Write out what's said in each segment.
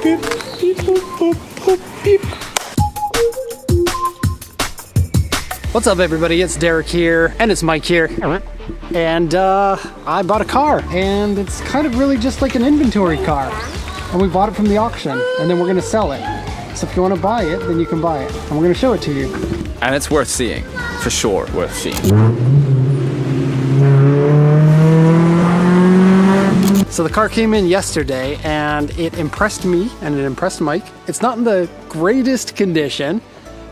Beep, beep, boop, boop, boop, beep. What's up, everybody? It's Derek here, and it's Mike here. And I bought a car, and it's kind of really just like an inventory car. And we bought it from the auction, and then we're gonna sell it. So if you wanna buy it, then you can buy it. And we're gonna show it to you. And it's worth seeing, for sure, worth seeing. So the car came in yesterday, and it impressed me, and it impressed Mike. It's not in the greatest condition,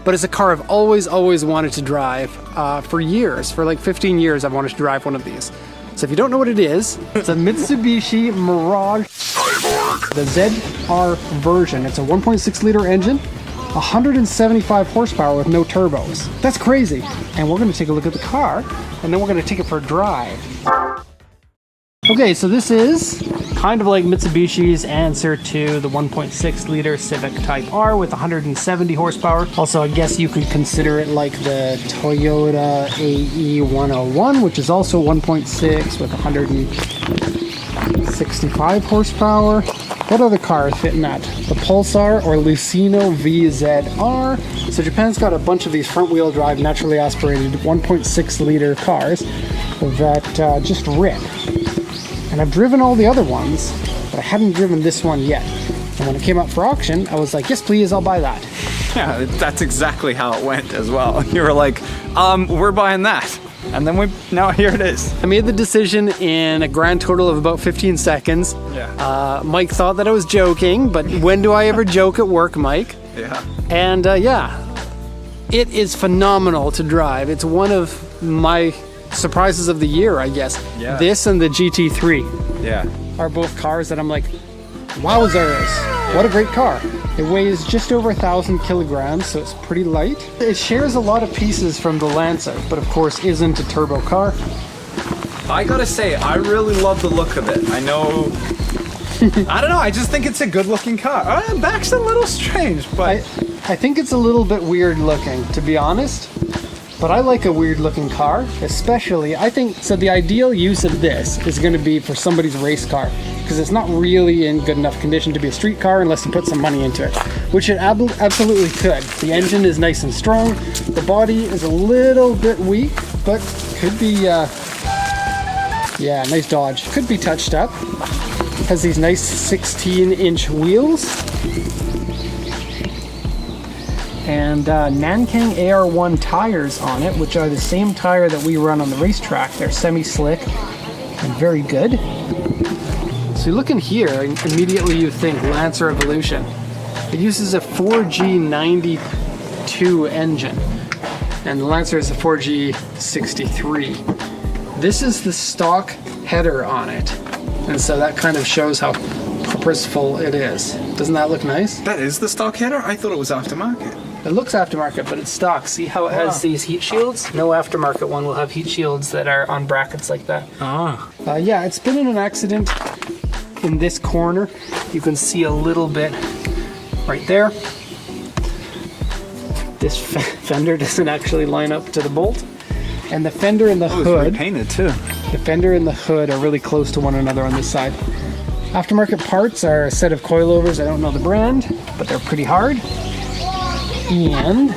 but it's a car I've always wanted to drive for years. For like 15 years, I've wanted to drive one of these. So if you don't know what it is, it's a Mitsubishi Mirage Cyborg, the ZR version. It's a 1.6 liter engine, 175 horsepower with no turbos. That's crazy. And we're gonna take a look at the car, and then we're gonna take it for a drive. Okay, so this is kind of like Mitsubishi's answer to the 1.6 liter Civic Type R with 170 horsepower. Also, I guess you could consider it like the Toyota AE 101, which is also 1.6 with 165 horsepower. What other car is fitting that? The Pulsar or Lucino VZR. So Japan's got a bunch of these front wheel drive, naturally aspirated 1.6 liter cars that just rip. And I've driven all the other ones, but I hadn't driven this one yet. And when it came out for auction, I was like, yes, please, I'll buy that. Yeah, that's exactly how it went as well. You were like, we're buying that. And then now here it is. I made the decision in a grand total of about 15 seconds. Yeah. Mike thought that I was joking, but when do I ever joke at work, Mike? Yeah. And yeah, it is phenomenal to drive. It's one of my surprises of the year, I guess. Yeah. This and the GT3 are both cars that I'm like, wowzers, what a great car. It weighs just over 1,000 kilograms, so it's pretty light. It shares a lot of pieces from the Lancer, but of course isn't a turbo car. I gotta say, I really love the look of it. I know, I don't know, I just think it's a good looking car. Back's a little strange, but I think it's a little bit weird looking, to be honest. But I like a weird looking car, especially, I think, so the ideal use of this is gonna be for somebody's race car, because it's not really in good enough condition to be a street car unless you put some money into it, which it absolutely could. The engine is nice and strong, the body is a little bit weak, but could be, yeah, nice Dodge. Could be touched up. Has these nice 16-inch wheels. And Nankang AR1 tires on it, which are the same tire that we run on the racetrack. They're semi-slick and very good. So you look in here, and immediately you think Lancer Evolution. It uses a 4G92 engine, and the Lancer is a 4G63. This is the stock header on it, and so that kind of shows how purposeful it is. Doesn't that look nice? that is the stock header? I thought it was aftermarket. It looks aftermarket, but it's stock. See how it has these heat shields? No aftermarket one will have heat shields that are on brackets like that. Yeah, it's been in an accident in this corner. You can see a little bit right there. This fender doesn't actually line up to the bolt. And the fender and the hood, it's repainted too. the fender and the hood are really close to one another on this side. Aftermarket parts are a set of coilovers. I don't know the brand, but they're pretty hard. And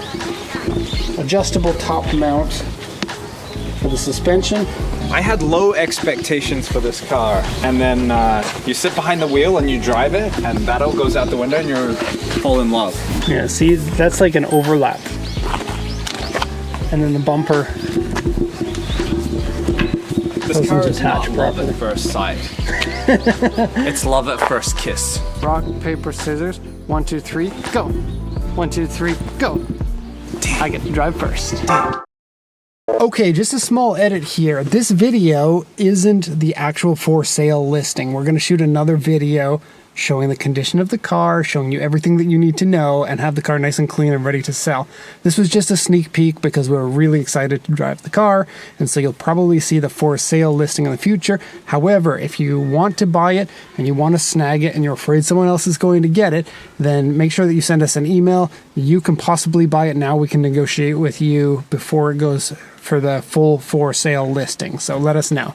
adjustable top mount for the suspension. I had low expectations for this car, and then you sit behind the wheel and you drive it, and that all goes out the window and you fall in love. Yeah, see, that's like an overlap. And then the bumper. This car is not attached love properly. at first sight. It's love at first kiss. Rock, paper, scissors. 1, 2, 3, go. 1, 2, 3, go. Damn. I get to drive first. Damn. Okay, just a small edit here. This video isn't the actual for sale listing. We're going to shoot another video showing the condition of the car, showing you everything that you need to know, and have the car nice and clean and ready to sell. This was just a sneak peek because we were really excited to drive the car, and so you'll probably see the for sale listing in the future. However, if you want to buy it and you want to snag it and you're afraid someone else is going to get it, then make sure that you send us an email. You can possibly buy it now. We can negotiate with you before it goes for the full for sale listing. So let us know.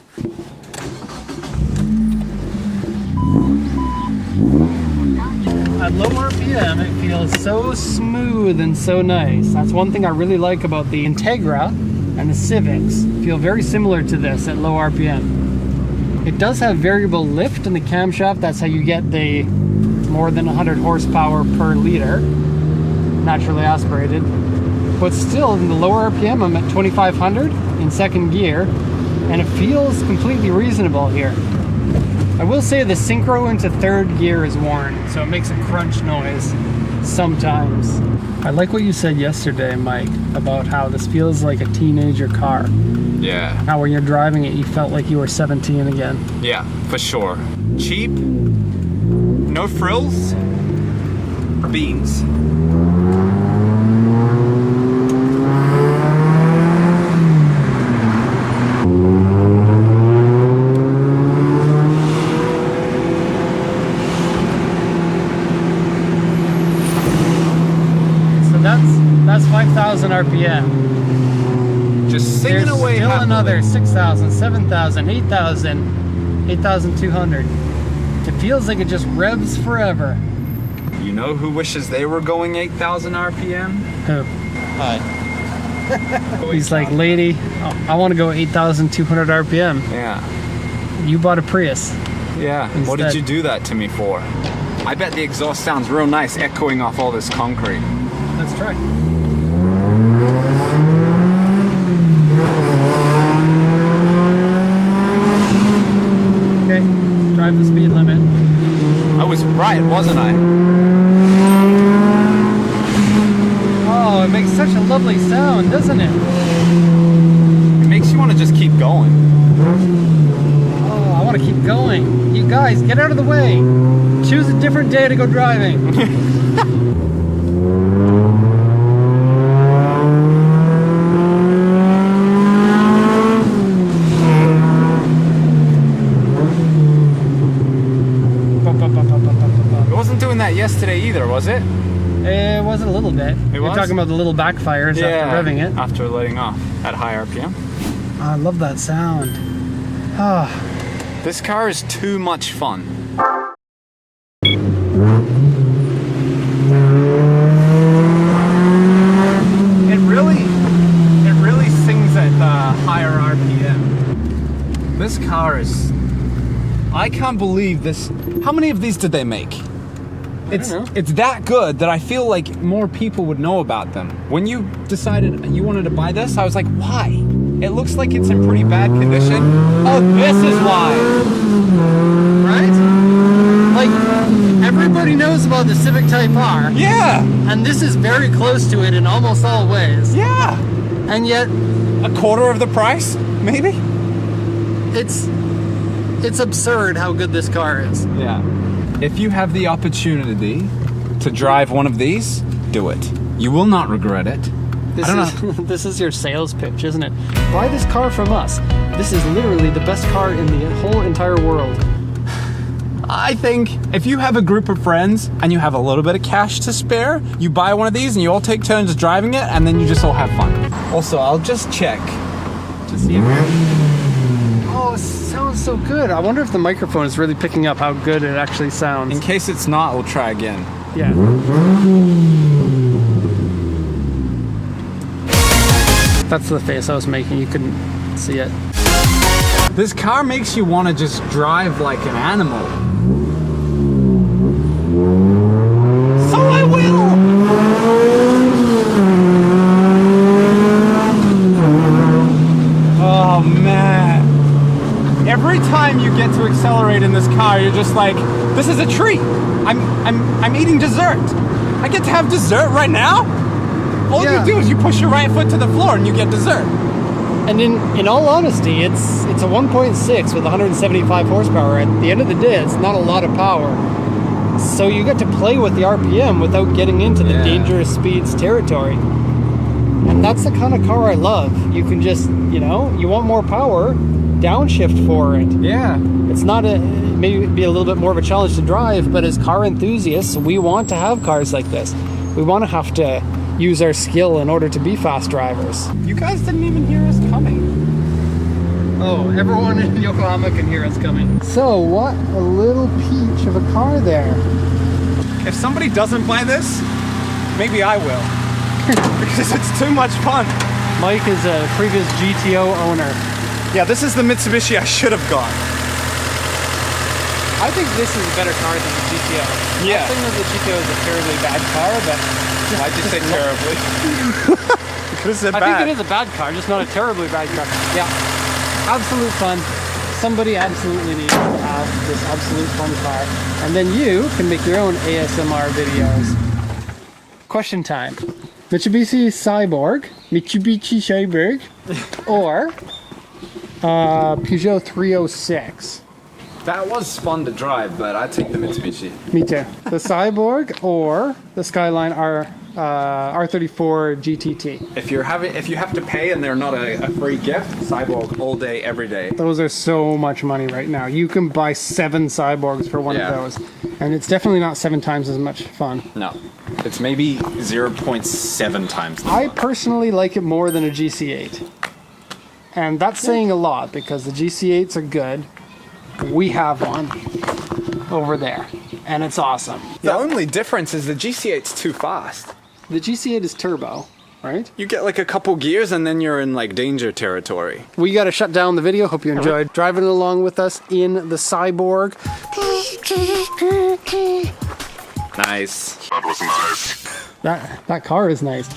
feels so smooth and so nice. That's one thing I really like about the Integra and the Civics. Feel very similar to this at low RPM. It does have variable lift in the camshaft. That's how you get the more than 100 horsepower per liter, naturally aspirated. But still, in the lower RPM, I'm at 2500 in second gear, and it feels completely reasonable here. I will say the synchro into third gear is worn, so it makes a crunch noise sometimes. I like what you said yesterday, Mike, about how this feels like a teenager car. Yeah. How when you're driving it, you felt like you were 17 again. Yeah, for sure. Cheap, no frills, beans. That's 5,000 RPM. Just singing There's away. Still happily. another 6,000, 7,000, 8,000, 8,200. It feels like it just revs forever. You know who wishes they were going 8,000 RPM? Who? Hi. He's like, lady, I want to go 8,200 RPM. Yeah. You bought a Prius. Yeah. What did Instead. you do that to me for? I bet the exhaust sounds real nice echoing off all this concrete. Let's try. Okay, drive the speed limit. I was right, wasn't I? Oh, it makes such a lovely sound, doesn't it? It makes you want to just keep going. Oh, I want to keep going. You guys, get out of the way. Choose a different day to go driving. It wasn't doing that yesterday either, was it? It was a little bit. You're was? talking about the little backfires after revving it. After letting off at high RPM. I love that sound. Ah. This car is too much fun. It really sings at higher RPM. This car is, I can't believe this. How many of these did they make? It's that good that I feel like more people would know about them. When you decided you wanted to buy this, I was like, why? It looks like it's in pretty bad condition. Oh, this is why. Right? Like, everybody knows about the Civic Type R. Yeah, And this is very close to it in almost all ways. yeah. And yet, A quarter of the price, maybe? it's absurd how good this car is. Yeah. If you have the opportunity to drive one of these, do it. You will not regret it. This is your sales pitch, isn't it? Buy this car from us. This is literally the best car in the whole entire world. I think if you have a group of friends and you have a little bit of cash to spare, you buy one of these and you all take turns driving it, and then you just all have fun. Also, I'll just check to see if Oh, it sounds so good. I wonder if the microphone is really picking up how good it actually sounds. in case it's not, we'll try again. Yeah. That's the face I was making. You couldn't see it. This car makes you want to just drive like an animal. So I will! Oh man. Every time you get to accelerate in this car, you're just like, this is a treat. I'm eating dessert. I get to have dessert right now? All Yeah. you do is you push your right foot to the floor and you get dessert. And in all honesty, it's a 1.6 with 175 horsepower. At the end of the day, it's not a lot of power. So you get to play with the RPM without getting into the Yeah. dangerous speeds territory. And that's the kind of car I love. You can just, you want more power, downshift for it. Yeah. It's not maybe be a little bit more of a challenge to drive, but as car enthusiasts, we want to have cars like this. We want to have to use our skill in order to be fast drivers. You guys didn't even hear us coming. Oh, everyone in Yokohama can hear us coming. So, what a little peach of a car there. If somebody doesn't buy this, maybe I will. Because it's too much fun. Mike is a previous GTO owner. Yeah, this is the Mitsubishi I should have got. I think this is a better car than the GTO. Yeah. I think that the GTO is a terribly bad car, but Why'd you say terribly? Because it's I bad. think it is a bad car, just not a terribly bad car. Yeah, absolute fun. Somebody absolutely needs to have this absolute fun car. And then you can make your own ASMR videos. Question time. Mitsubishi Cyborg, or Peugeot 306. That was fun to drive, but I'd take the Mitsubishi. Me too. The Cyborg or the Skyline R34 GTT. If you have to pay and they're not a free gift, Cyborg all day, every day. Those are so much money right now. You can buy 7 Cyborgs for one Yeah. of those. And it's definitely not 7 times as much fun. No, it's maybe 0.7 times the I fun. personally like it more than a GC8. And that's saying a lot because the GC8s are good. We have one over there, and it's awesome. The only difference is the GC8's too fast. The GC8 is turbo, right? You get like a couple gears and then you're in like danger territory. We got to shut down the video. Hope you enjoyed driving along with us in the Cyborg. Nice. That was nice. That car is nice.